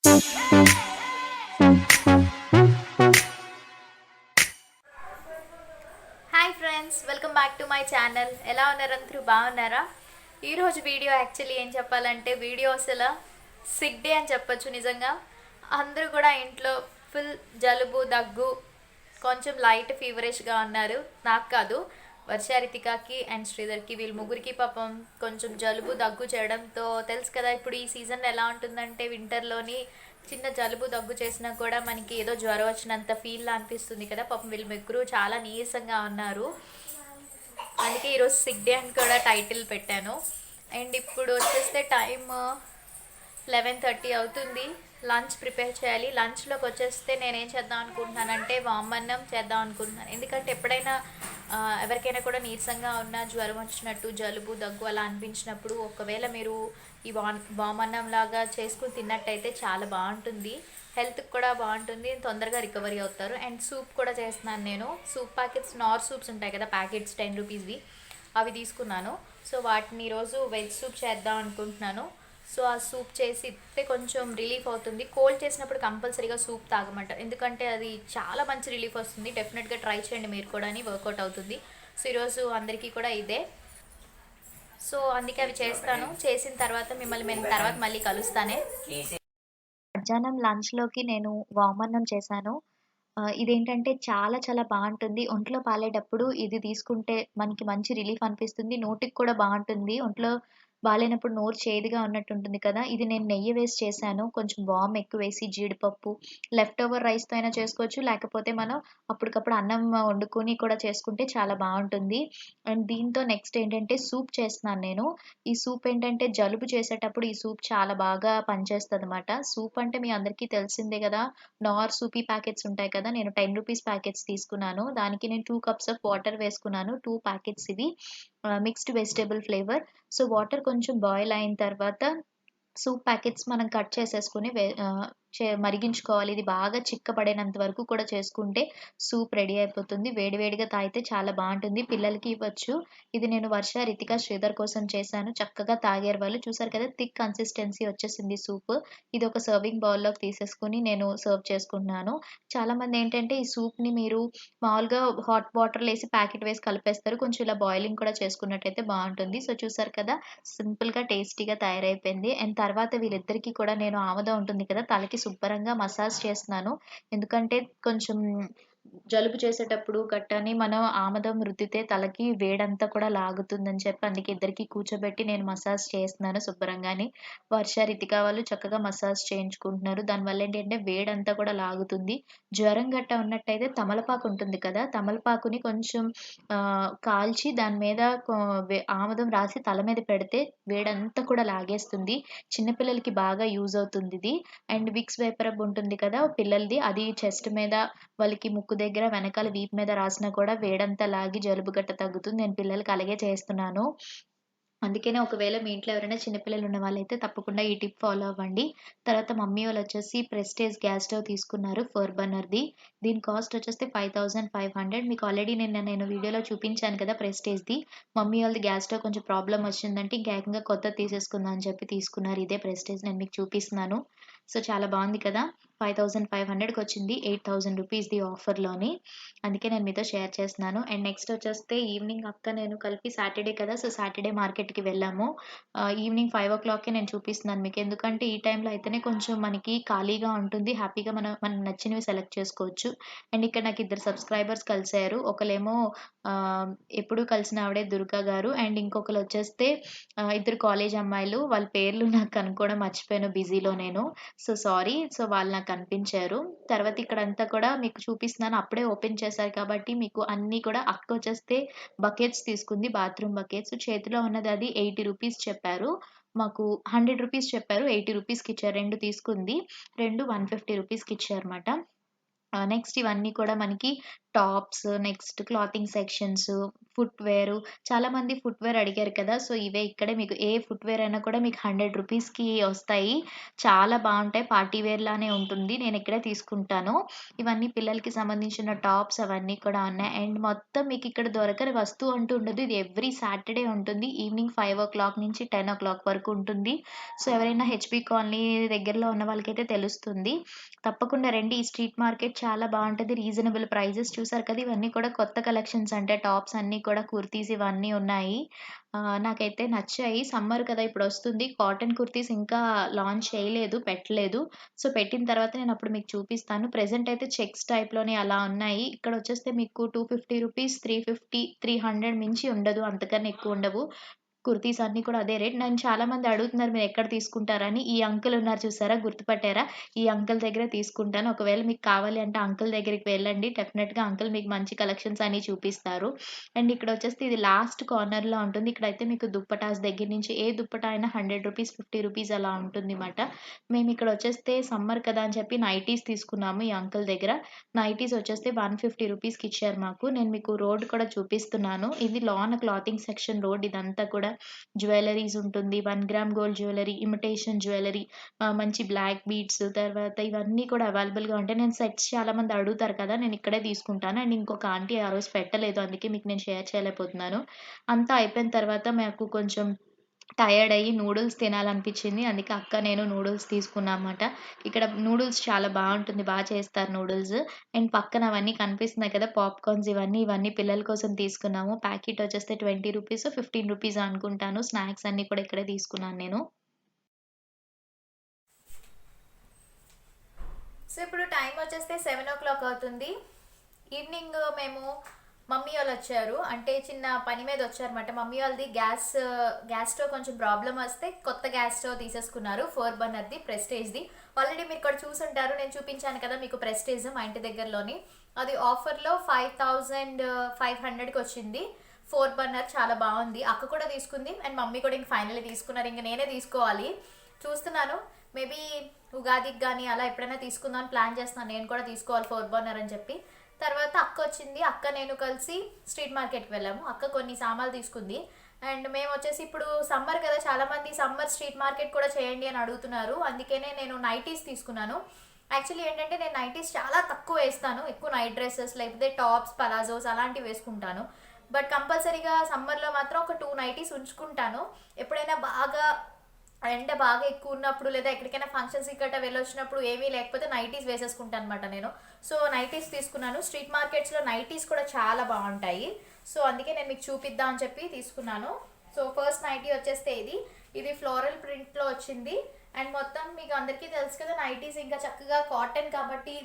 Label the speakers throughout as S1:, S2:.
S1: Hi friends, welcome back to my channel. ఎలా ఉన్నారు అందరూ? బాగున్నారా? ఈరోజు వీడియో యాక్చువల్లీ ఏం చెప్పాలంటే వీడియో అసలు సిక్ డే అని చెప్పొచ్చు. నిజంగా అందరూ కూడా ఇంట్లో ఫుల్ జలుబు దగ్గు కొంచెం లైట్ ఫీవరిష్గా ఉన్నారు. నాకు కాదు, వర్షారితికాకి అండ్ శ్రీధర్కి, వీళ్ళు ముగ్గురికి పాపం కొంచెం జలుబు దగ్గు చేయడంతో తెలుసు కదా ఇప్పుడు ఈ సీజన్ ఎలా ఉంటుందంటే వింటర్లోని చిన్న జలుబు దగ్గు చేసినా కూడా మనకి ఏదో జ్వరం వచ్చినంత ఫీల్లా అనిపిస్తుంది కదా. పాపం వీళ్ళు ముగ్గురు చాలా నీరసంగా ఉన్నారు. అందుకే ఈరోజు సిక్ డే అని కూడా టైటిల్ పెట్టాను. అండ్ ఇప్పుడు వచ్చేస్తే టైం 11:30 అవుతుంది. లంచ్ ప్రిపేర్ చేయాలి. లంచ్లోకి వచ్చేస్తే నేనేం చేద్దాం అనుకుంటున్నానంటే వామన్నం చేద్దాం అనుకుంటున్నాను. ఎందుకంటే ఎప్పుడైనా ఎవరికైనా కూడా నీరసంగా ఉన్న జ్వరం వచ్చినట్టు జలుబు దగ్గు అలా అనిపించినప్పుడు ఒకవేళ మీరు ఈ వామన్నం లాగా చేసుకుని తిన్నట్టయితే చాలా బాగుంటుంది. హెల్త్కి కూడా బాగుంటుంది, తొందరగా రికవరీ అవుతారు. అండ్ సూప్ కూడా చేస్తున్నాను నేను. సూప్ ప్యాకెట్స్, నార్ సూప్స్ ఉంటాయి కదా ప్యాకెట్స్ 10 రూపీస్వి, అవి తీసుకున్నాను. సో వాటిని ఈరోజు వెజ్ సూప్ చేద్దాం అనుకుంటున్నాను. సో ఆ సూప్ చేసి ఇస్తే కొంచెం రిలీఫ్ అవుతుంది. కోల్డ్ చేసినప్పుడు కంపల్సరీగా సూప్ తాగమంటారు, ఎందుకంటే అది చాలా మంచి రిలీఫ్ వస్తుంది. డెఫినెట్గా ట్రై చేయండి మీరు కూడా, అని వర్కౌట్ అవుతుంది. సో ఈరోజు అందరికీ కూడా ఇదే. సో అందుకే అవి చేస్తాను. చేసిన తర్వాత మిమ్మల్ని తర్వాత మళ్ళీ కలుస్తానే. మధ్యాహ్నం లంచ్లోకి నేను వామన్నం చేశాను. ఇదేంటంటే చాలా చాలా బాగుంటుంది. ఒంట్లో బాలేటప్పుడు ఇది తీసుకుంటే మనకి మంచి రిలీఫ్ అనిపిస్తుంది. నోటికి కూడా బాగుంటుంది. ఒంట్లో బాలేనప్పుడు నోరు చేదుగా ఉన్నట్టుంటుంది కదా. ఇది నేను నెయ్యి వేసి చేశాను. కొంచెం వామ్ ఎక్కువేసి జీడిపప్పు, లెఫ్ట్ ఓవర్ రైస్‌తో అయినా చేసుకోవచ్చు. లేకపోతే మనం అప్పటికప్పుడు అన్నం వండుకొని కూడా చేసుకుంటే చాలా బావుంటుంది. అండ్ దీంతో నెక్స్ట్ ఏంటంటే సూప్ చేస్తున్నాను నేను. ఈ సూప్ ఏంటంటే జలుబు చేసేటప్పుడు ఈ సూప్ చాలా బాగా పనిచేస్తదనమాట. సూప్ అంటే మీ అందరికీ తెలిసిందే గదా. నార్ సూపీ ప్యాకెట్స్ ఉంటాయి కదా. నేను 10 రూపీస్ ప్యాకెట్స్ తీసుకున్నాను. దానికి నేను 2 కప్స్ ఆఫ్ వాటర్ వేసుకున్నాను. 2 ప్యాకెట్స్ ఇవి. Mixed vegetable flavour. So water కొంచెం బాయిల్ అయిన తర్వాత సూప్ ప్యాకెట్స్ మనం కట్ చేసేసుకొని మరిగించుకోవాలి. ఇది బాగా చిక్కబడేంత వరకు కూడా చేసుకుంటే సూప్ రెడీ అయిపోతుంది. వేడివేడిగా తాగితే చాలా బాగుంటుంది. పిల్లలకి ఇవ్వచ్చు. ఇది నేను వర్ష, రితిక, శ్రీధర్ కోసం చేశాను. చక్కగా తాగారు వాళ్ళు. చూసారు కదా థిక్ కన్సిస్టెన్సీ వచ్చేసింది సూప్. ఇది ఒక సర్వింగ్ బౌల్లోకి తీసేసుకొని నేను సర్వ్ చేసుకుంటున్నాను. చాలామంది ఏంటంటే ఈ సూప్ని మీరు మామూలుగా హాట్ వాటర్లో వేసి ప్యాకెట్ వేసి కలిపేస్తారు. కొంచెం ఇలా బాయిలింగ్ కూడా చేసుకున్నట్టయితే బాగుంటుంది. సో చూసారు కదా సింపుల్గా టేస్టీగా తయారైపోయింది. అండ్ తర్వాత వీళ్ళిద్దరికీ కూడా నేను ఆముదం ఉంటుంది కదా తలకి శుభ్రంగా మసాజ్ చేస్తున్నాను. ఎందుకంటే కొంచెం జలుబు చేసేటప్పుడు గట్టని మనం ఆముదం రుద్దితే తలకి వేడంతా కూడా లాగుతుందని చెప్పి అందుకే ఇద్దరికి కూర్చోబెట్టి నేను మసాజ్ చేస్తున్నాను శుభ్రంగాని. వర్ష, రితిక వాళ్ళు చక్కగా మసాజ్ చేయించుకుంటున్నారు. దానివల్ల ఏంటంటే వేడంతా కూడా లాగుతుంది. జ్వరం గట్ట ఉన్నట్టయితే తమలపాకు ఉంటుంది కదా, తమలపాకుని కొంచెం కాల్చి దాని మీద ఆముదం రాసి తల మీద పెడితే వేడంతా కూడా లాగేస్తుంది. చిన్నపిల్లలకి బాగా యూజ్ అవుతుంది ఇది. అండ్ విక్స్ వేపర్ ఉంటుంది కదా పిల్లలది, అది చెస్ట్ మీద వాళ్ళకి ముక్కు దగ్గర వెనకాల వీపు మీద రాసినా కూడా వేడంతా లాగి జలుబు గట్ట తగ్గుతుంది. నేను పిల్లలకి అలాగే చేస్తున్నాను. అందుకనే ఒకవేళ మీ ఇంట్లో ఎవరైనా చిన్నపిల్లలు ఉన్న వాళ్ళైతే తప్పకుండా ఈ టిప్ ఫాలో అవ్వండి. తర్వాత మమ్మీ వాళ్ళు వచ్చేసి ప్రెస్టేజ్ గ్యాస్ స్టవ్ తీసుకున్నారు 4 బర్నర్‌ది. దీని కాస్ట్ వచ్చేసి 5500. మీకు ఆల్రెడీ నేను వీడియోలో చూపించాను కదా ప్రెస్టేజ్‌ది. మమ్మీ వాళ్ళది గ్యాస్ స్టవ్ కొంచెం ప్రాబ్లమ్ వచ్చిందంటే ఇంకా ఏకంగా కొత్తది తీసేసుకుందాం అని చెప్పి తీసుకున్నారు. ఇదే ప్రెస్టేజ్ నేను మీకు చూపిస్తున్నాను. సో చాలా బాగుంది కదా. 5500కి వచ్చింది. 8000 రూపీస్‌ది ఆఫర్‌లోని. అందుకే నేను మీతో షేర్ చేస్తున్నాను. అండ్ నెక్స్ట్ వచ్చేస్తే ఈవినింగ్ అక్క నేను కలిపి సాటర్డే కదా, సో సాటర్డే మార్కెట్‌కి వెళ్ళాము. ఈవినింగ్ 5:00కే నేను చూపిస్తున్నాను మీకు. ఎందుకంటే ఈ టైంలో అయితేనే కొంచెం మనకి ఖాళీగా ఉంటుంది. హ్యాపీగా మనం నచ్చినవి సెలెక్ట్ చేసుకోవచ్చు. అండ్ ఇక్కడ నాకు ఇద్దరు సబ్స్క్రైబర్స్ కలిసారు. ఒకళ్ళేమో ఎప్పుడూ కలిసిన ఆవిడే దుర్గా గారు. అండ్ ఇంకొకరు వచ్చేస్తే ఇద్దరు కాలేజ్ అమ్మాయిలు. వాళ్ళ పేర్లు నాకు కనుక్కోవడం మర్చిపోయాను బిజీలో నేను. So sorry. సో వాళ్ళు నాకు కనిపించారు. తర్వాత ఇక్కడంతా కూడా మీకు చూపిస్తున్నాను. అప్పుడే ఓపెన్ చేశారు కాబట్టి మీకు అన్నీ కూడా అక్క వచ్చేస్తే బకెట్స్ తీసుకుంది. Bathroom buckets. చేతిలో ఉన్నది అది 80 రూపీస్ చెప్పారు. మాకు 100 రూపీస్ చెప్పారు. 80 రూపీస్‌కి ఇచ్చారు. 2 తీసుకుంది. 2 150 రూపీస్‌కి ఇచ్చారన్నమాట. నెక్స్ట్ ఇవన్నీ కూడా మనకి tops, next clothing sections, footwear చాలామంది ఫుట్‌వేర్ అడిగారు కదా! సో, ఇవే ఇక్కడే మీకు ఏ ఫుట్‌వేర్ అయినా కూడా మీకు 100 రూపీస్‌కి వస్తాయి. చాలా బావుంటాయి. పార్టీ వేర్ లానే ఉంటుంది. నేనిక్కడే తీసుకుంటాను. ఇవన్నీ పిల్లలకి సంబంధించిన టాప్స్ అవన్నీ కూడా ఉన్నాయి. అండ్ మొత్తం మీకిక్కడ దొరకని వస్తువు అంటూ ఉండదు. ఇది ఎవ్రీ సాటర్‌డే ఉంటుంది. ఈవినింగ్ 5:00 నుంచి 10:00 వరకు ఉంటుంది. సో, ఎవరైనా హెచ్‌బీ కాలనీ దగ్గరలో ఉన్న వాళ్ళకైతే తెలుస్తుంది. తప్పకుండా రండి. ఈ స్ట్రీట్ మార్కెట్ చాలా బావుంటది. రీజనబుల్ ప్రైజెస్ చూసారు కదా! ఇవన్నీ కూడా కొత్త కలెక్షన్స్ అంటే టాప్స్ అన్నీ కూడా కుర్తీస్ ఇవన్నీ ఉన్నాయి. నాకైతే నచ్చాయి. సమ్మర్ కదా ఇప్పుడొస్తుంది. కాటన్ కుర్తీస్ ఇంకా లాంచ్ చేయలేదు, పెట్టలేదు. సో, పెట్టిన తర్వాత నేనప్పుడు మీకు చూపిస్తాను. ప్రెజెంట్ అయితే చెక్స్ టైప్‌లోనే అలా ఉన్నాయి. ఇక్కడొచ్చేస్తే మీకు రూ. 250, 350, 300 మించి ఉండదు. అంతకన్నా ఎక్కువుండవు. కుర్తీస్ అన్నీ కూడా అదే రేట్. నన్ను చాలామంది అడుగుతున్నారు మీరెక్కడ తీసుకుంటారని. ఈ అంకుల్ ఉన్నారు చూసారా? గుర్తుపట్టారా? ఈ అంకుల్ దగ్గరే తీసుకుంటాను. ఒకవేళ మీకు కావాలి అంటే అంకుల్ దగ్గరికి వెళ్ళండి. డెఫినెట్‌గా అంకుల్ మీకు మంచి కలెక్షన్స్ అన్నీ చూపిస్తారు. అండ్ ఇక్కడొచ్చేస్తే ఇది లాస్ట్ కార్నర్‌లో ఉంటుంది. ఇక్కడైతే మీకు దుప్పటాస్ దగ్గర నుంచి ఏ దుప్పటా అయినా రూ. 100, రూ. 50 అలా ఉంటుందిమాట. మేమిక్కడొచ్చేస్తే సమ్మర్ కదా అని చెప్పి నైటీస్ తీసుకున్నాము ఈ అంకుల్ దగ్గర. నైటీస్ వచ్చేస్తే రూ. 150కి ఇచ్చారు మాకు. నేను మీకు రోడ్ కూడా చూపిస్తున్నాను. ఇది లోన క్లాతింగ్ సెక్షన్ రోడ్ ఇదంతా కూడా జ్యువెల్లరీస్ ఉంటుంది. 1 gram gold jewellery, imitation jewellery, మంచి బ్లాక్ బీడ్స్ తర్వాత ఇవన్నీ కూడా అవైలబుల్‌గా ఉంటాయి. నేను సెట్స్ చాలామంది అడుగుతారు కదా! నేనిక్కడే తీసుకుంటాను. అండ్ ఇంకొక ఆంటీ ఆ రోజు పెట్టలేదు. అందుకే మీకు నేను షేర్ చేయలేకపోతున్నాను. అంతా అయిపోయిన తర్వాత మాకు కొంచెం టయర్డ్ అయ్యి నూడిల్స్ తినాలనిపించింది. అందుకే అక్క, నేను నూడిల్స్ తీసుకున్నామాట. ఇక్కడ నూడిల్స్ చాలా బావుంటుంది. చేస్తారు నూడిల్స్. అండ్ పక్కన అవన్నీ కనిపిస్తున్నాయి కదా! పాప్‌కార్న్స్ ఇవన్నీ పిల్లల కోసం తీసుకున్నాము. ప్యాకెట్ వచ్చేస్తే రూ. 20, రూ. 15 అనుకుంటాను. స్నాక్స్ అన్నీ కూడా ఇక్కడే తీసుకున్నాను నేను. సో, ఇప్పుడు టైం వచ్చేస్తే 7:00 అవుతుంది. ఈవినింగ్ మేము మమ్మీ వాళ్ళొచ్చారు. అంటే చిన్న పని మీద వచ్చారన్నమాట. మమ్మీ వాళ్ళది గ్యాస్ స్టవ్ కొంచెం ప్రాబ్లమ్ వస్తే కొత్త గ్యాస్ స్టవ్ తీసేసుకున్నారు. 4 బర్నర్‌ది ప్రెస్టీజ్‌ది. ఆల్రెడీ మీరు ఇక్కడ చూసుంటారు. నేను చూపించాను కదా మీకు ప్రెస్టీజ్ మా ఇంటి దగ్గరలోని. అది ఆఫర్‌లో 5500కి వచ్చింది. 4 బర్నర్ చాలా బాగుంది. అక్క కూడా తీసుకుంది అండ్ మమ్మీ కూడా ఇంక ఫైనల్లీ తీసుకున్నారు. ఇంక నేనే తీసుకోవాలి చూస్తున్నాను. మేబీ ఉగాదికి కానీ అలా ఎప్పుడైనా తీసుకుందాం అని ప్లాన్ చేస్తున్నాను. నేను కూడా తీసుకోవాలి 4 బర్నర్ అని చెప్పి. తర్వాత అక్క వచ్చింది. అక్క నేను కలిసి స్ట్రీట్ మార్కెట్కి వెళ్ళాము. అక్క కొన్ని సామాన్లు తీసుకుంది. అండ్ మేము వచ్చేసి ఇప్పుడు సమ్మర్ కదా, చాలామంది సమ్మర్ స్ట్రీట్ మార్కెట్ కూడా చేయండి అని అడుగుతున్నారు. అందుకనే నేను నైటీస్ తీసుకున్నాను. యాక్చువల్లీ ఏంటంటే నేను నైటీస్ చాలా తక్కువ వేస్తాను. ఎక్కువ నైట్ డ్రెస్సెస్ లేకపోతే టాప్స్, పలాజోస్ అలాంటివి వేసుకుంటాను. బట్ కంపల్సరీగా సమ్మర్లో మాత్రం ఒక 2 నైటీస్ ఉంచుకుంటాను. ఎప్పుడైనా ఎండ బాగా ఎక్కువ ఉన్నప్పుడు లేదా ఎక్కడికైనా ఫంక్షన్స్ ఇక్కడ వెళ్ళొచ్చినప్పుడు ఏమీ లేకపోతే నైటీస్ వేసేసుకుంటాను అనమాట నేను. సో నైటీస్ తీసుకున్నాను. స్ట్రీట్ మార్కెట్స్లో నైటీస్ కూడా చాలా బాగుంటాయి. సో అందుకే నేను మీకు చూపిద్దాం అని చెప్పి తీసుకున్నాను. సో ఫస్ట్ నైటీ వచ్చేస్తే ఇది ఫ్లోరల్ ప్రింట్లో వచ్చింది. అండ్ మొత్తం మీకు అందరికీ తెలుసు కదా, నైటీస్ ఇంకా చక్కగా కాటన్ కాబట్టి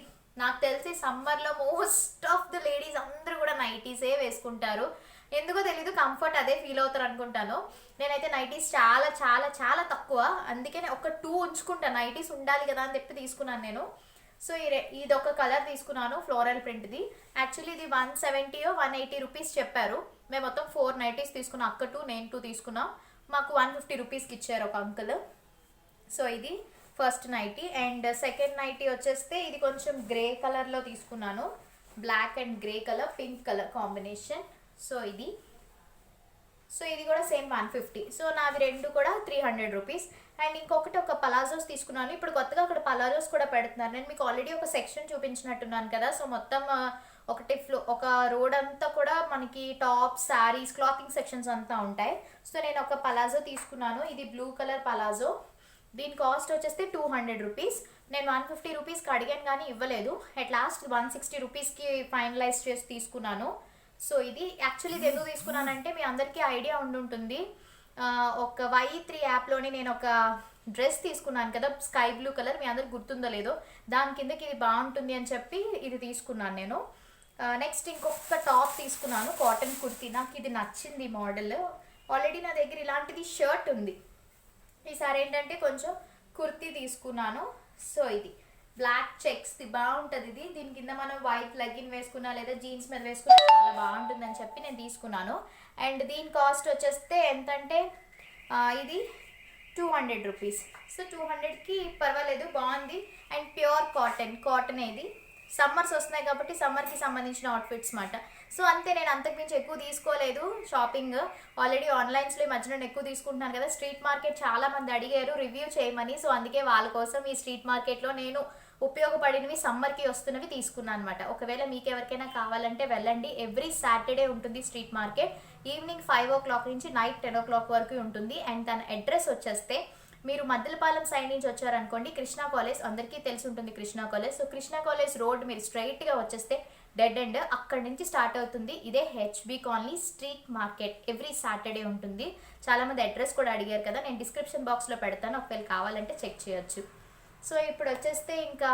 S1: నాకు తెలిసి సమ్మర్లో మోస్ట్ ఆఫ్ ద లేడీస్ అందరూ కూడా నైటీసే వేసుకుంటారు. ఎందుకో తెలీదు, కంఫర్ట్ అదే ఫీల్ అవుతారు అనుకుంటాను. నేనైతే నైటీస్ చాలా చాలా చాలా తక్కువ. అందుకనే ఒక 2 ఉంచుకుంటాను. నైటీస్ ఉండాలి కదా అని చెప్పి తీసుకున్నాను నేను. సో ఇది ఒక కలర్ తీసుకున్నాను ఫ్లోరల్ ప్రింట్ది. యాక్చువల్లీ ఇది 170 180 రూపీస్ చెప్పారు. మేము మొత్తం 4 నైటీస్ తీసుకున్నాం. అక్క 2 నేను 2 తీసుకున్నాం. మాకు 150 రూపీస్కి ఇచ్చారు ఒక అంకుల్. సో ఇది first nighty. And second nighty వచ్చేస్తే ఇది కొంచెం గ్రే కలర్లో తీసుకున్నాను. Black and grey colour, pink colour combination. So ఇది కూడా సేమ్ 150. సో నావి రెండు కూడా 300 రూపీస్. అండ్ ఇంకొకటి ఒక పలాజోస్ తీసుకున్నాను. ఇప్పుడు కొత్తగా అక్కడ పలాజోస్ కూడా పెడుతున్నారు. నేను మీకు ఆల్రెడీ ఒక సెక్షన్ చూపించినట్టున్నాను కదా. సో మొత్తం ఒక రోడ్ అంతా కూడా మనకి టాప్స్, శారీస్, క్లాతింగ్ సెక్షన్స్ అంతా ఉంటాయి. సో నేను ఒక పలాజో తీసుకున్నాను. ఇది బ్లూ కలర్ పలాజో. దీని కాస్ట్ వచ్చేస్తే 200 రూపీస్. నేను 150 రూపీస్కి అడిగాను కానీ ఇవ్వలేదు. అట్ లాస్ట్ 160 రూపీస్కి ఫైనలైజ్ చేసి తీసుకున్నాను. సో ఇది యాక్చువల్లీ ఇది ఎందుకు తీసుకున్నానంటే మీ అందరికీ ఐడియా ఉండుంటుంది. ఒక Y3 యాప్లోని నేను ఒక డ్రెస్ తీసుకున్నాను కదా, స్కై బ్లూ కలర్. మీ అందరికి గుర్తుందో లేదో, దాని కిందకి ఇది బాగుంటుంది అని చెప్పి ఇది తీసుకున్నాను నేను. నెక్స్ట్ ఇంకొక టాప్ తీసుకున్నాను, కాటన్ కుర్తీ. నాకు ఇది నచ్చింది మోడల్. ఆల్రెడీ నా దగ్గర ఇలాంటిది షర్ట్ ఉంది. ఈసారి ఏంటంటే కొంచెం కుర్తీ తీసుకున్నాను. సో ఇది బ్లాక్ చెక్స్ది బాగుంటుంది. దీని కింద మనం వైట్ లెగ్గిన్ వేసుకున్నా లేదా జీన్స్ మీద వేసుకున్నా చాలా బాగుంటుంది అని చెప్పి నేను తీసుకున్నాను. అండ్ దీని కాస్ట్ వచ్చేస్తే ఎంతంటే ఇది 200 రూపీస్. సో 200కి పర్వాలేదు, బాగుంది. అండ్ ప్యూర్ కాటన్ ఇది. సమ్మర్స్ వస్తున్నాయి కాబట్టి సమ్మర్కి సంబంధించిన అవుట్ఫిట్స్ మాట. సో అంతే, నేను అంతకుమించి ఎక్కువ తీసుకోలేదు షాపింగ్. ఆల్రెడీ ఆన్లైన్స్లో ఈ మధ్య నేను ఎక్కువ తీసుకుంటున్నాను కదా. స్ట్రీట్ మార్కెట్ చాలా మంది అడిగారు రివ్యూ చేయమని. సో అందుకే వాళ్ళ కోసం ఈ స్ట్రీట్ మార్కెట్లో నేను ఉపయోగపడినవి సమ్మర్కి వస్తున్నవి తీసుకున్నాను అనమాట. ఒకవేళ మీకు ఎవరికైనా కావాలంటే వెళ్ళండి. ఎవ్రీ సాటర్డే ఉంటుంది స్ట్రీట్ మార్కెట్. ఈవినింగ్ 5 o'clock నుంచి నైట్ 10 o'clock వరకు ఉంటుంది. అండ్ తన అడ్రస్ వచ్చేస్తే, మీరు మద్దలపాలెం సైడ్ నుంచి వచ్చారనుకోండి, కృష్ణా కాలేజ్ అందరికీ తెలిసి ఉంటుంది Krishna college. So Krishna college road మీరు స్ట్రైట్గా వచ్చేస్తే డెడ్ ఎండ్, అక్కడి నుంచి స్టార్ట్ అవుతుంది. ఇదే HB colony street market. Every Saturday ఉంటుంది. చాలామంది అడ్రస్ కూడా అడిగారు కదా, నేను డిస్క్రిప్షన్ బాక్స్లో పెడతాను, ఒకవేళ కావాలంటే చెక్ చేయొచ్చు. సో ఇప్పుడు వచ్చేస్తే ఇంకా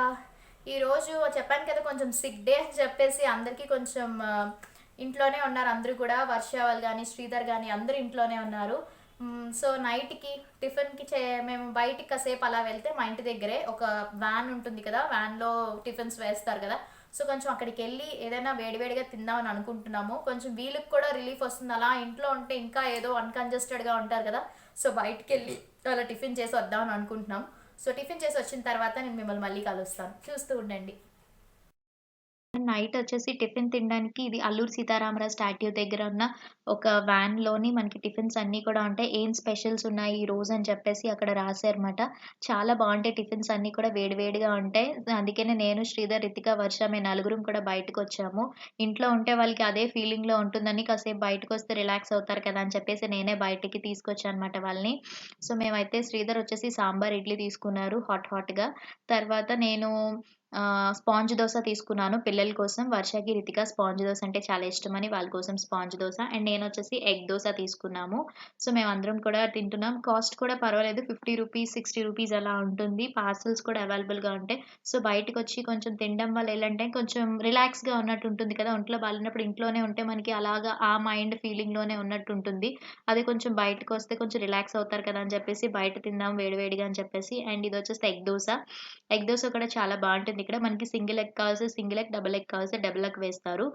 S1: ఈరోజు చెప్పాను కదా కొంచెం సిక్ డే అని చెప్పేసి అందరికీ కొంచెం ఇంట్లోనే ఉన్నారు అందరూ కూడా. వర్ష వాళ్ళు కానీ శ్రీధర్ కానీ అందరూ ఇంట్లోనే ఉన్నారు. సో నైట్కి టిఫిన్కి మేము బయటికి కాసేపు అలా వెళ్తే మా ఇంటి దగ్గరే ఒక వ్యాన్ ఉంటుంది కదా, వ్యాన్లో టిఫిన్స్ వేస్తారు కదా. సో కొంచెం అక్కడికి వెళ్ళి ఏదైనా వేడివేడిగా తిందామని అనుకుంటున్నాము. కొంచెం వీళ్ళకి కూడా రిలీఫ్ వస్తుంది. అలా ఇంట్లో ఉంటే ఇంకా ఏదో అన్కంజెస్టెడ్గా ఉంటారు కదా. సో బయటికి వెళ్ళి అలా టిఫిన్ చేసి వద్దామని అనుకుంటున్నాం. సో టిఫిన్ చేసి వచ్చిన తర్వాత నేను మిమ్మల్ని మళ్ళీ కలుస్తాను, చూస్తూ ఉండండి. నైట్ వచ్చేసి టిఫిన్ తినడానికి ఇది అల్లూరు సీతారామరాజు స్టాట్యూ దగ్గర ఉన్న ఒక వ్యాన్లోని మనకి టిఫిన్స్ అన్నీ కూడా ఉంటాయి. ఏం స్పెషల్స్ ఉన్నాయి ఈ రోజు అని చెప్పేసి అక్కడ రాశారన్నమాట. చాలా బాగుంటాయి టిఫిన్స్ అన్నీ కూడా, వేడివేడిగా ఉంటాయి. అందుకనే నేను, శ్రీధర్, రితిక, వర్ష మేము నలుగురం కూడా బయటకు వచ్చాము. ఇంట్లో ఉంటే వాళ్ళకి అదే ఫీలింగ్లో ఉంటుందని కాసేపు బయటకు వస్తే రిలాక్స్ అవుతారు కదా అని చెప్పేసి నేనే బయటికి తీసుకొచ్చాను అనమాట వాళ్ళని. సో మేమైతే శ్రీధర్ వచ్చేసి సాంబార్ ఇడ్లీ తీసుకున్నారు హాట్గా. తర్వాత నేను స్పాంజ్ దోస తీసుకున్నాను పిల్లల కోసం. వర్షకి, రితిక స్పాంజ్ దోస అంటే చాలా ఇష్టమని వాళ్ళ కోసం స్పాంజ్ దోస. అండ్ నేను వచ్చేసి ఎగ్ దోస తీసుకున్నాము. సో మేమందరం కూడా తింటున్నాం. కాస్ట్ కూడా పర్వాలేదు, 50 రూపీస్ 60 రూపీస్ అలా ఉంటుంది. పార్సల్స్ కూడా అవైలబుల్గా ఉంటాయి. సో బయటకు వచ్చి కొంచెం తినడం వల్ల ఏంటంటే కొంచెం రిలాక్స్గా ఉన్నట్టు ఉంటుంది కదా. ఒంట్లో బాగాలేనప్పుడు ఇంట్లోనే ఉంటే మనకి అలాగా ఆ మైండ్ ఫీలింగ్లోనే ఉన్నట్టు ఉంటుంది. అదే కొంచెం బయటకు వస్తే కొంచెం రిలాక్స్ అవుతారు కదా అని చెప్పేసి బయట తిందాం వేడివేడిగా అని చెప్పేసి. అండ్ ఇది వచ్చేసి ఎగ్ దోస. ఎగ్ దోస కూడా చాలా బాగుంటుంది. ఇక్కడ మనకి సింగిల్ ఎగ్ కావాల్సి సింగిల్ ఎగ్, డబుల్ ఎగ్ కావాల్సి డబుల్ ఎగ్ వేస్తారు.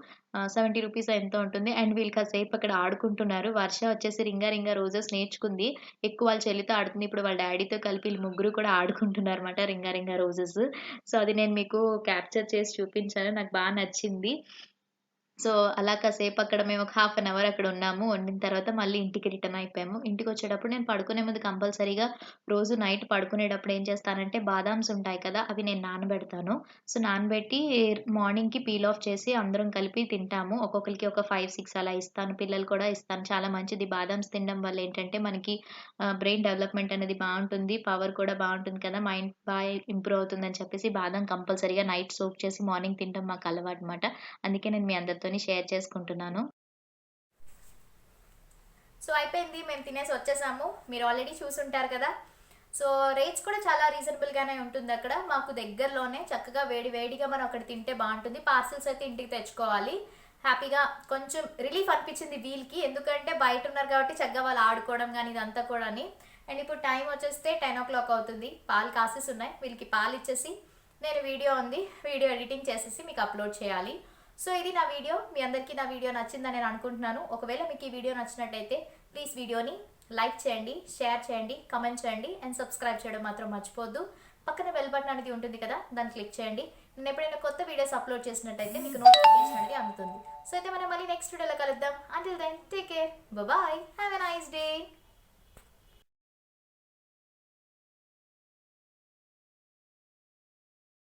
S1: 70 రూపీస్ ఎంతో ఉంటుంది. అండ్ వీళ్ళు కాసేపు అక్కడ ఆడుకుంటున్నారు. వర్ష వచ్చేసి రింగా రింగా రోజెస్ నేర్చుకుంది. ఎక్కువ వాళ్ళ చెల్లితో ఆడుతుంది. ఇప్పుడు వాళ్ళ డాడీతో కలిపి వీళ్ళు ముగ్గురు కూడా ఆడుకుంటున్నారు అనమాట రింగా రింగా రోజెస్. సో అది నేను మీకు క్యాప్చర్ చేసి చూపించాను, నాకు బాగా నచ్చింది. సో అలా కాసేపు అక్కడ మేము ఒక హాఫ్ అన్ అవర్ అక్కడ ఉన్నాము. వండిన తర్వాత మళ్ళీ ఇంటికి రిటర్న్ అయిపోయాము. ఇంటికి వచ్చేటప్పుడు నేను పడుకునే ముందు కంపల్సరీగా రోజు నైట్ పడుకునేటప్పుడు ఏం చేస్తానంటే బాదామ్స్ ఉంటాయి కదా, అవి నేను నానబెడతాను. సో నానబెట్టి మార్నింగ్‌కి పీల్ ఆఫ్ చేసి అందరం కలిపి తింటాము. ఒక్కొక్కరికి ఒక 5, 6 అలా ఇస్తాను. పిల్లలు కూడా ఇస్తాను. చాలా మంచిది బాదామ్స్ తినడం వల్ల ఏంటంటే మనకి బ్రెయిన్ డెవలప్‌మెంట్ అనేది బావుంటుంది. పవర్ కూడా బావుంటుంది కదా. మైండ్ బాగా ఇంప్రూవ్ అవుతుందని చెప్పేసి బాదం కంపల్సరీగా నైట్ సోక్ చేసి మార్నింగ్ తినడం మాకు అలవాటన్నమాట. అందుకే నేను మీ అందరితోని షేర్ చేసుకుంటున్నాను. సో అయిపోయింది, మేము తినేసి వచ్చేసాము. మీరు ఆల్రెడీ చూసుంటారు కదా. సో రేట్స్ కూడా చాలా రీజనబుల్గానే ఉంటుంది అక్కడ. మాకు దగ్గరలోనే చక్కగా వేడిగా మనం అక్కడ తింటే బాగుంటుంది. పార్సల్స్ అయితే ఇంటికి తెచ్చుకోవాలి. హ్యాపీగా కొంచెం రిలీఫ్ అనిపించింది వీళ్ళకి, ఎందుకంటే బయట ఉన్నారు కాబట్టి చక్కగా వాళ్ళు ఆడుకోవడం కానీ ఇదంతా కూడా. అండ్ ఇప్పుడు టైం వచ్చేస్తే 10 o'clock అవుతుంది. పాలు కాసేసి ఉన్నాయి. వీళ్ళకి పాలు ఇచ్చేసి నేను వీడియో ఎడిటింగ్ చేసేసి మీకు అప్లోడ్ చేయాలి. సో ఇది నా వీడియో. మీ అందరికీ నా వీడియో నచ్చిందని నేను అనుకుంటున్నాను. ఒకవేళ మీకు ఈ వీడియో నచ్చినట్టయితే ప్లీజ్ వీడియోని లైక్ చేయండి, షేర్ చేయండి, కమెంట్ చేయండి అండ్ సబ్స్క్రైబ్ చేయడం మాత్రం మర్చిపోద్దు. పక్కన బెల్ బటన్ అనేది ఉంటుంది కదా, దాన్ని క్లిక్ చేయండి. నేను ఎప్పుడైనా కొత్త వీడియోస్ అప్లోడ్ చేసినట్టయితే మీకు నోటిఫికేషన్ అనేది అందుతుంది. సో అయితే మనం మళ్ళీ నెక్స్ట్ వీడియోలో కలుద్దాం. Until then take care, bye, have a nice day.